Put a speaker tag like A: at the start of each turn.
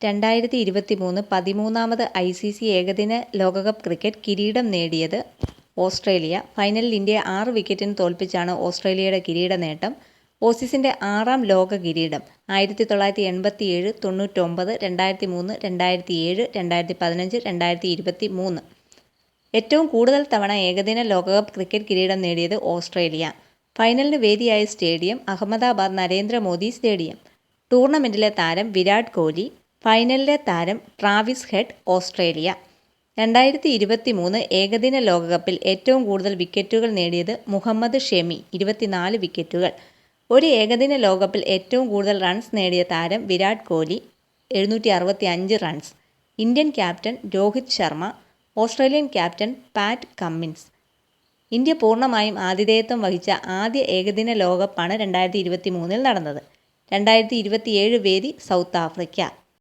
A: 2023 13ാമത് ICC ഏകദിന ലോകകപ്പ് cricket കിരീടം നേടിയത് ഓസ്ട്രേലിയ. ഫൈനലിൽ ഇന്ത്യയെ 6 വിക്കറ്റിന് തോൽപ്പിച്ചാണ് ഓസ്ട്രേലിയയുടെ കിരീട നേട്ടം. ഓസീസിന്റെ 6ാം ലോക കിരീടം. 1987, 99, 2003, 2007, 2015, 2023. ഏറ്റവും കൂടുതൽ തവണ ഏകദിന ലോകകപ്പ് ക്രിക്കറ്റ് കിരീടം നേടിയത് ഓസ്ട്രേലിയ. ഫൈനലിന് വേദിയായ സ്റ്റേഡിയം അഹമ്മദാബാദ് നരേന്ദ്രമോദി സ്റ്റേഡിയം. ടൂർണമെന്റിലെ താരം വിരാട് കോഹ്ലി. ഫൈനലിലെ താരം ട്രാവിസ് ഹെഡ് ഓസ്ട്രേലിയ. 2023 ഏകദിന ലോകകപ്പിൽ ഏറ്റവും കൂടുതൽ വിക്കറ്റുകൾ നേടിയത് മുഹമ്മദ് ഷെമി 24 വിക്കറ്റുകൾ. ഒരു ഏകദിന ലോകകപ്പിൽ ഏറ്റവും കൂടുതൽ റൺസ് നേടിയ താരം Virat Kohli 765 runs. Indian captain Rohit Sharma. Australian captain Pat Cummins. India പൂർണ്ണമായും ആതിഥേയത്വം വഹിച്ച ആദ്യ ഏകദിന ലോകകപ്പാണ് 2023 നടന്നത്. 2027 വേദി സൗത്ത് ആഫ്രിക്ക.